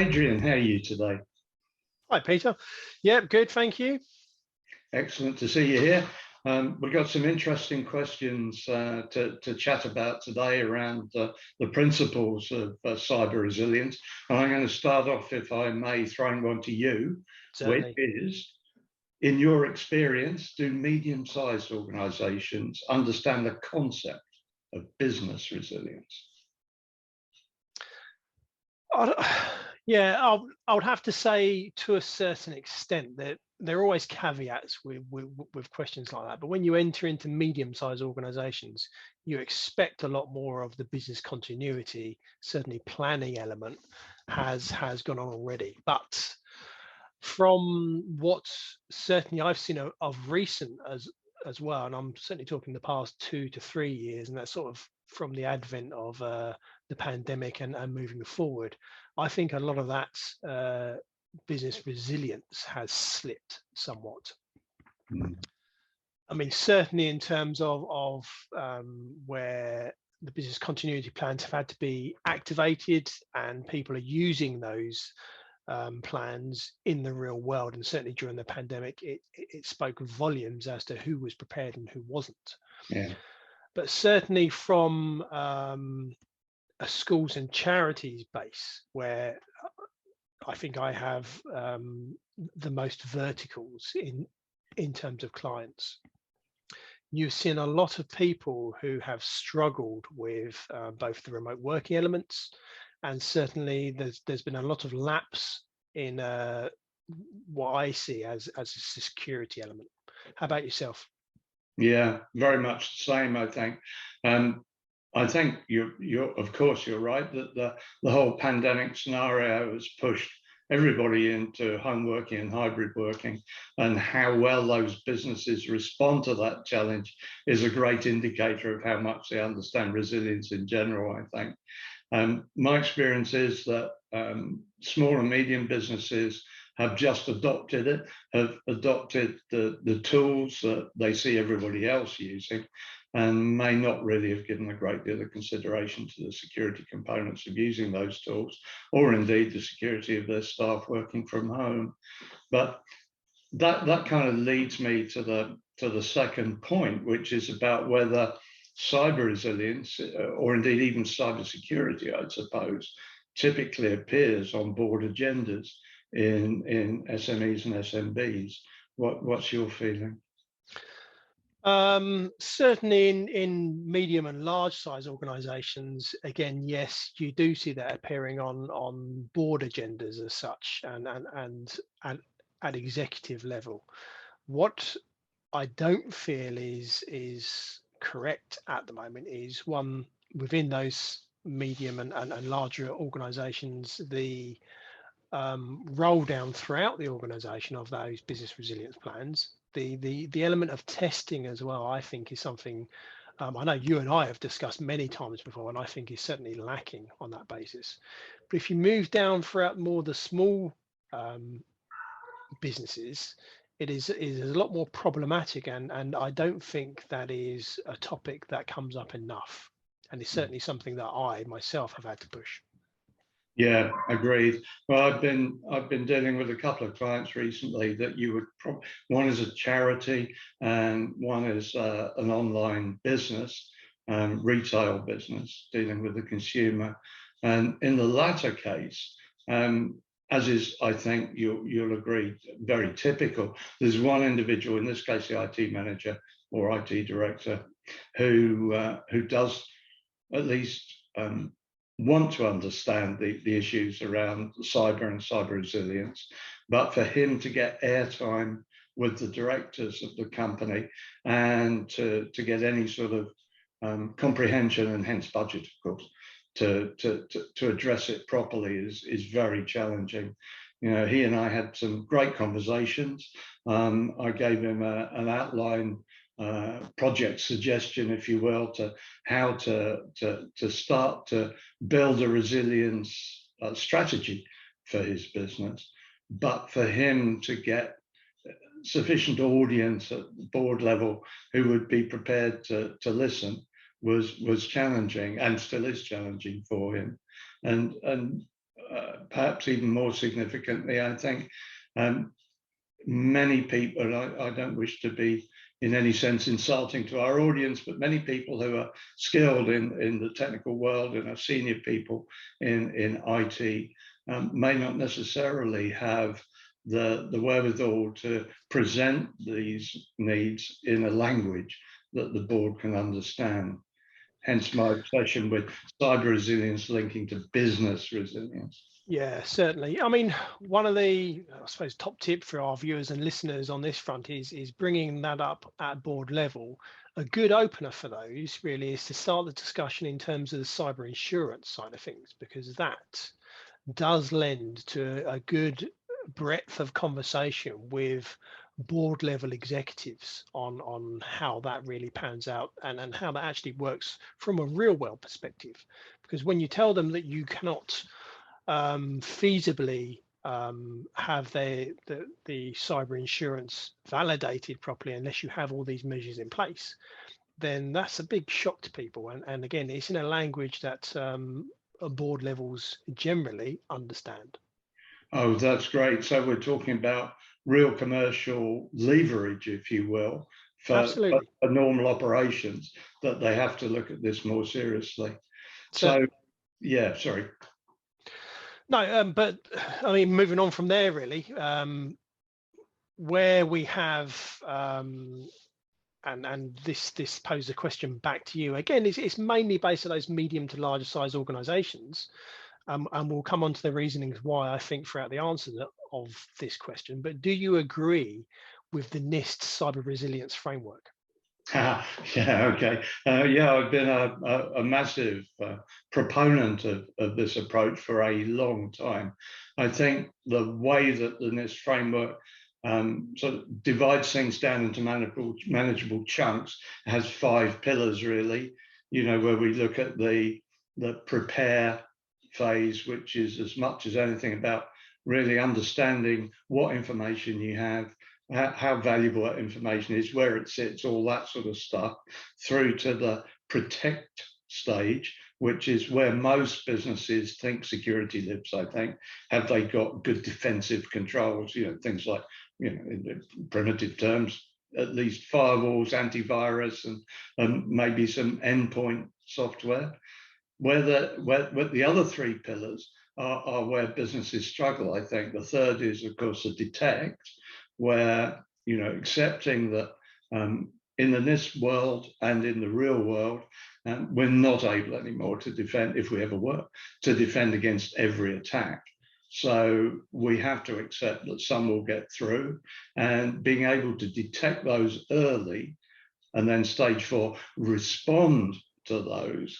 Adrian, how are you today? Hi, Peter. Yeah, good, thank you. Excellent to see you here. We've got some interesting questions to chat about today around the principles of cyber resilience. And I'm going to start off, if I may, throwing one to you, Certainly. which is, in your experience, do medium-sized organizations understand the concept of business resilience? Yeah, I would have to say to a certain extent that there are always caveats with questions like that. But when you enter into medium-sized organizations, you expect a lot more of the business continuity, certainly planning element has gone on already. But from what certainly I've seen of recent as well, and I'm certainly talking the past 2 to 3 years, and that's sort of from the advent of the pandemic and moving forward, I think a lot of that business resilience has slipped somewhat. I mean, certainly in terms of where the business continuity plans have had to be activated and people are using those plans in the real world, and certainly during the pandemic, it spoke volumes as to who was prepared and who wasn't. Yeah. But certainly from a schools and charities base, where I think I have the most verticals in terms of clients, you've seen a lot of people who have struggled with both the remote working elements, and certainly there's been a lot of lapse in what I see as a security element. How about yourself? Yeah, very much the same, I think. I think you're of course you're right that the whole pandemic scenario has pushed everybody into home working and hybrid working, and how well those businesses respond to that challenge is a great indicator of how much they understand resilience in general, I think. My experience is that small and medium businesses have just adopted it, have adopted the tools that they see everybody else using, and may not really have given a great deal of consideration to the security components of using those tools, or indeed the security of their staff working from home. But that kind of leads me to the second point, which is about whether cyber resilience, or indeed even cyber security, I suppose, typically appears on board agendas in SMEs and SMBs. What's your feeling? Certainly in medium and large size organizations, again, yes, you do see that appearing on board agendas as such, and at executive level. What I don't feel is correct at the moment is, one, within those medium and larger organizations, the roll down throughout the organization of those business resilience plans. The element of testing as well, I think, is something I know you and I have discussed many times before, and I think is certainly lacking on that basis. But if you move down throughout more the small businesses, it is a lot more problematic, and I don't think that is a topic that comes up enough, and it's certainly something that I myself have had to push. Yeah, agreed. Well, I've been dealing with a couple of clients recently that you would probably, one is a charity and one is an online business, retail business, dealing with the consumer. And in the latter case, as is, I think you'll agree, very typical, there's one individual, in this case the IT manager or IT director, who does at least want to understand the issues around cyber and cyber resilience, but for him to get airtime with the directors of the company and to get any sort of comprehension, and hence budget, of course, to address it properly is very challenging. You know, he and I had some great conversations. I gave him an outline project suggestion, if you will, to how to start to build a resilience strategy for his business. But for him to get sufficient audience at the board level who would be prepared to listen was challenging, and still is challenging for him. And perhaps even more significantly, I think many people, and I don't wish to be in any sense insulting to our audience, but many people who are skilled in the technical world and are senior people in IT may not necessarily have the wherewithal to present these needs in a language that the board can understand. Hence my obsession with cyber resilience linking to business resilience. Yeah, certainly. I mean, one of the, I suppose, top tip for our viewers and listeners on this front is bringing that up at board level. A good opener for those really is to start the discussion in terms of the cyber insurance side of things, because that does lend to a good breadth of conversation with board level executives on how that really pans out and how that actually works from a real world perspective. Because when you tell them that you cannot feasibly have the cyber insurance validated properly unless you have all these measures in place, then that's a big shock to people. And again, it's in a language that board levels generally understand. Oh, that's great. So we're talking about real commercial leverage, if you will, for Absolutely. normal operations, that they have to look at this more seriously. So, Certainly. yeah, sorry. No, but I mean, moving on from there, really, where we have, and this poses a question back to you again. It's mainly based on those medium to larger size organisations, and we'll come on to the reasonings why I think throughout the answer of this question. But do you agree with the NIST cyber resilience framework? Yeah, okay. Yeah, I've been a massive proponent of this approach for a long time. I think the way that the NIST framework sort of divides things down into manageable chunks has 5 pillars, really, you know, where we look at the prepare phase, which is as much as anything about really understanding what information you have, how valuable that information is, where it sits, all that sort of stuff, through to the protect stage, which is where most businesses think security lives, I think. Have they got good defensive controls? You know, things like, you know, in primitive terms, at least firewalls, antivirus, and maybe some endpoint software. Where the other 3 pillars are where businesses struggle, I think. The third is, of course, the detect, where, you know, accepting that in the NIST world and in the real world, we're not able anymore to defend, if we ever were, to defend against every attack. So we have to accept that some will get through, and being able to detect those early, and then stage 4, respond to those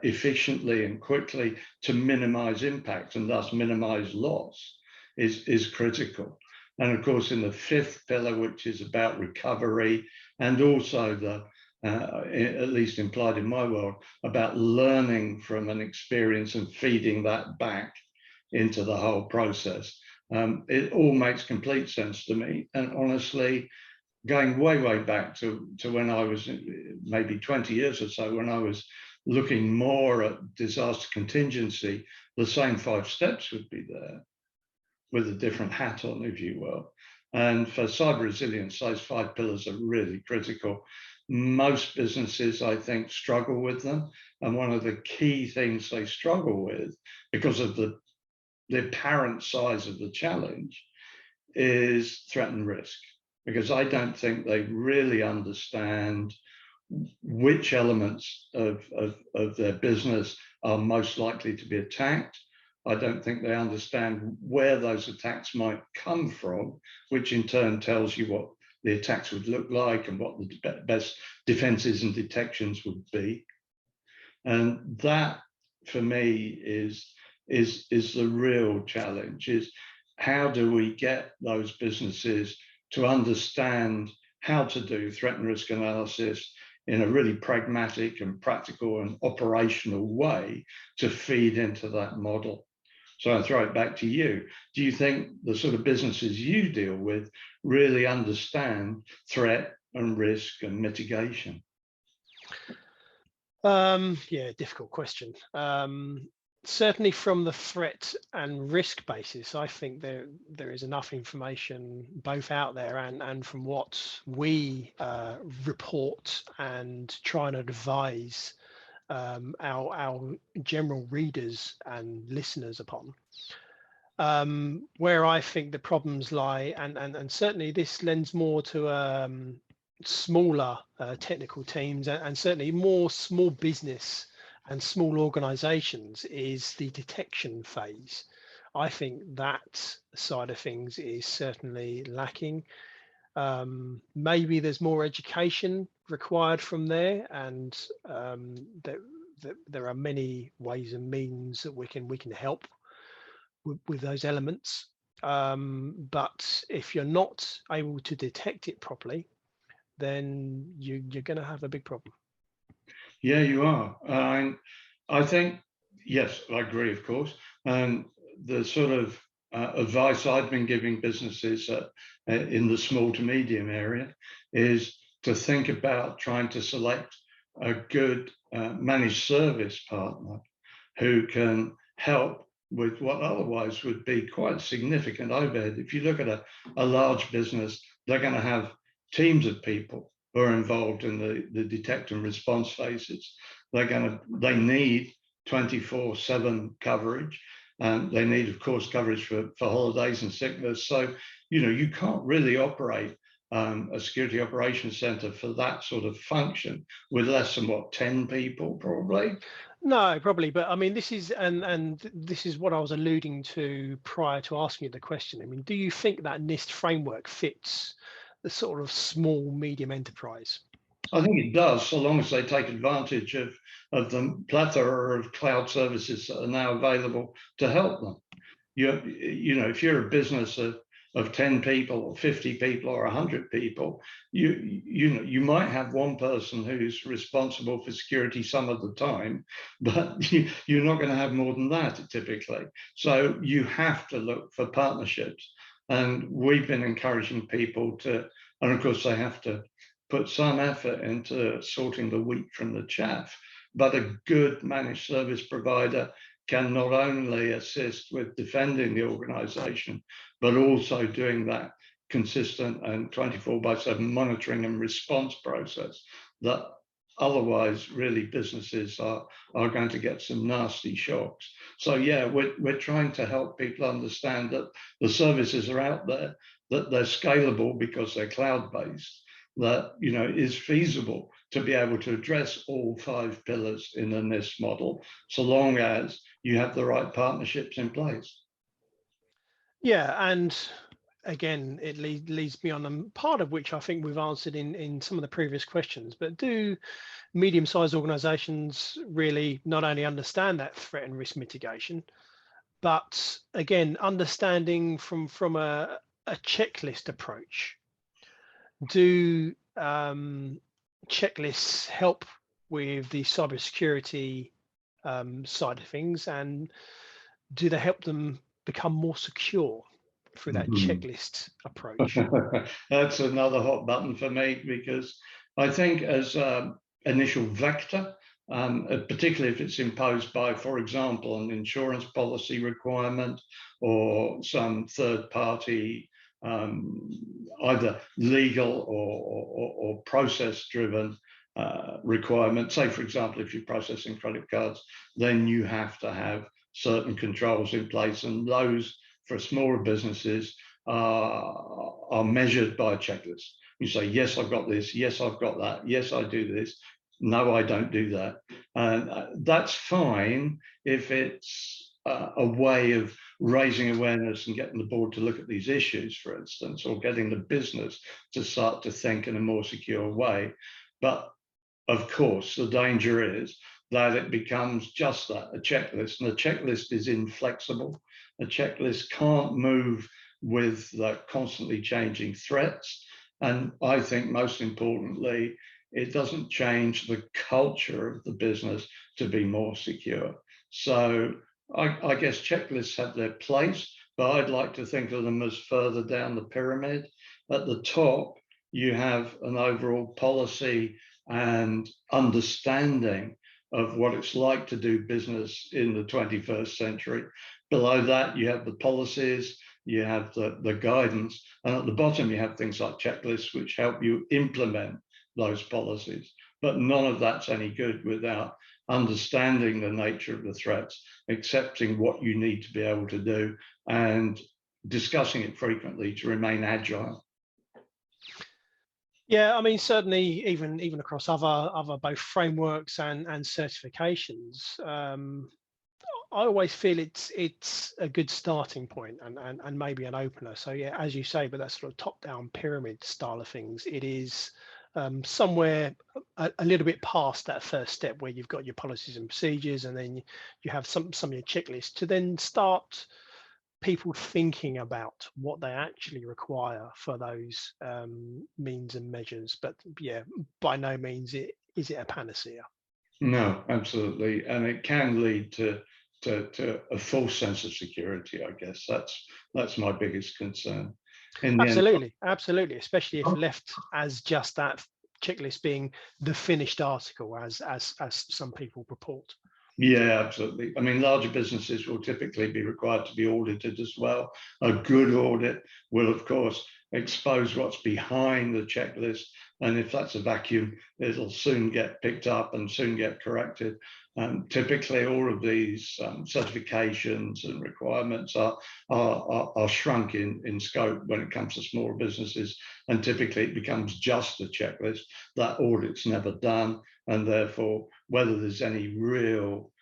efficiently and quickly to minimize impact and thus minimize loss is critical. And of course, in the 5th pillar, which is about recovery, and also the, at least implied in my world, about learning from an experience and feeding that back into the whole process. It all makes complete sense to me. And honestly, going way back to when I was maybe 20 years or so, when I was looking more at disaster contingency, the same 5 steps would be there, with a different hat on, if you will. And for cyber resilience, those 5 pillars are really critical. Most businesses, I think, struggle with them. And one of the key things they struggle with, because of the apparent size of the challenge, is threat and risk. Because I don't think they really understand which elements of their business are most likely to be attacked. I don't think they understand where those attacks might come from, which in turn tells you what the attacks would look like and what the best defenses and detections would be. And that, for me, is the real challenge, is how do we get those businesses to understand how to do threat and risk analysis in a really pragmatic and practical and operational way to feed into that model. So I throw it back to you. Do you think the sort of businesses you deal with really understand threat and risk and mitigation? Yeah, difficult question. certainly from the threat and risk basis, I think there is enough information both out there and from what we report and try and advise our general readers and listeners upon. Where I think the problems lie, and certainly this lends more to smaller technical teams and certainly more small business and small organizations, is the detection phase. I think that side of things is certainly lacking. Maybe there's more education required from there, and there are many ways and means that we can help with those elements. But if you're not able to detect it properly, then you're going to have a big problem. Yeah, you are. I think, yes, I agree, of course. And the sort of advice I've been giving businesses in the small to medium area is to think about trying to select a good managed service partner who can help with what otherwise would be quite significant overhead. If you look at a large business, they're going to have teams of people who are involved in the detect and response phases. They need 24/7 coverage, and they need, of course, coverage for holidays and sickness. So, you can't really operate a security operations center for that sort of function with less than 10 people, probably. No, probably, but I mean, this is and this is what I was alluding to prior to asking you the question. I mean, do you think that NIST framework fits the sort of small medium enterprise? I think it does, so long as they take advantage of the plethora of cloud services that are now available to help them. If you're a business of 10 people or 50 people or 100 people, you might have one person who's responsible for security some of the time, but you're not going to have more than that typically. So you have to look for partnerships. And we've been encouraging people to, and of course they have to put some effort into sorting the wheat from the chaff, but a good managed service provider can not only assist with defending the organization, but also doing that consistent and 24/7 monitoring and response process that otherwise really businesses are going to get some nasty shocks. So yeah, we're trying to help people understand that the services are out there, that they're scalable because they're cloud-based, that is feasible to be able to address all 5 pillars in the NIST model, so long as you have the right partnerships in place. Yeah, and again, it leads me on, part of which I think we've answered in some of the previous questions, but do medium-sized organizations really not only understand that threat and risk mitigation, but again, understanding from a checklist approach? Do checklists help with the cybersecurity side of things, and do they help them become more secure through that checklist approach? That's another hot button for me, because I think as initial vector, particularly if it's imposed by, for example, an insurance policy requirement or some third party, either legal or process driven requirement. Say, for example, if you're processing credit cards, then you have to have certain controls in place, and those for smaller businesses are measured by a checklist. You say, yes, I've got this, yes, I've got that, yes, I do this, no, I don't do that. And that's fine if it's a way of raising awareness and getting the board to look at these issues, for instance, or getting the business to start to think in a more secure way. But of course, the danger is that it becomes just that, a checklist, and a checklist is inflexible. A checklist can't move with the constantly changing threats. And I think most importantly, it doesn't change the culture of the business to be more secure. So I guess checklists have their place, but I'd like to think of them as further down the pyramid. At the top, you have an overall policy and understanding of what it's like to do business in the 21st century. Below that, you have the policies, you have the guidance, and at the bottom, you have things like checklists, which help you implement those policies. But none of that's any good without understanding the nature of the threats, accepting what you need to be able to do, and discussing it frequently to remain agile. Yeah, I mean, certainly even across other both frameworks and certifications, I always feel it's a good starting point and maybe an opener. So yeah, as you say, but that sort of top-down pyramid style of things, it is somewhere a little bit past that first step where you've got your policies and procedures, and then you have some of your checklists to then start people thinking about what they actually require for those means and measures. But yeah, by no means is it a panacea. No, absolutely, and it can lead to a false sense of security. I guess that's my biggest concern. In the Absolutely, absolutely, especially if left as just that checklist being the finished article, as some people purport. Yeah, absolutely. I mean, larger businesses will typically be required to be audited as well. A good audit will, of course, expose what's behind the checklist. And if that's a vacuum, it'll soon get picked up and soon get corrected. Typically, all of these certifications and requirements are shrunk in scope when it comes to smaller businesses. And typically, it becomes just a checklist. That audit's never done. And therefore, whether there's any real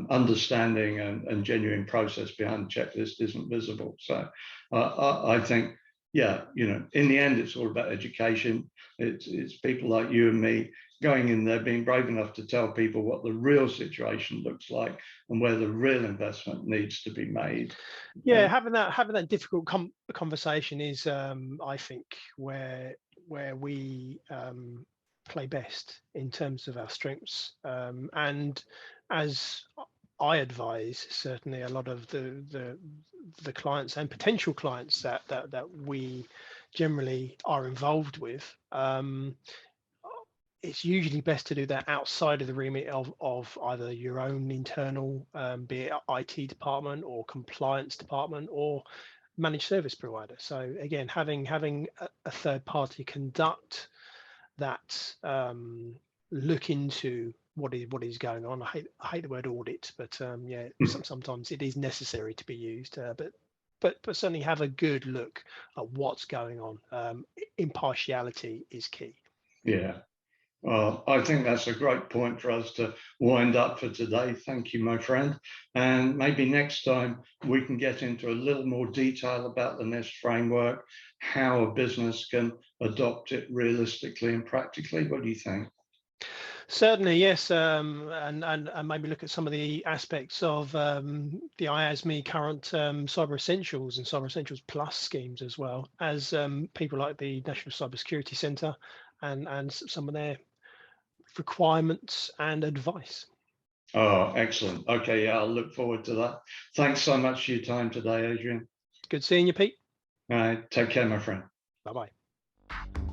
understanding and genuine process behind the checklist isn't visible. So I think, yeah, in the end, it's all about education. It's people like you and me going in there, being brave enough to tell people what the real situation looks like and where the real investment needs to be made. Yeah, having that difficult conversation is, I think, where we play best in terms of our strengths, and as I advise, certainly a lot of the clients and potential clients that we generally are involved with, it's usually best to do that outside of the remit of either your own internal, be it IT department or compliance department or managed service provider. So again, having a third party conduct that look into what is going on. I hate the word audit, but yeah, sometimes it is necessary to be used. But certainly have a good look at what's going on. Impartiality is key. Yeah. Well, I think that's a great point for us to wind up for today. Thank you, my friend. And maybe next time we can get into a little more detail about the NIST framework, how a business can adopt it realistically and practically. What do you think? Certainly, yes, and maybe look at some of the aspects of the IASME current Cyber Essentials and Cyber Essentials Plus schemes, as well as people like the National Cybersecurity Centre and some of their requirements and advice. Oh, excellent. Okay, yeah, I'll look forward to that. Thanks so much for your time today, Adrian. Good seeing you, Pete. All right, take care, my friend. Bye-bye.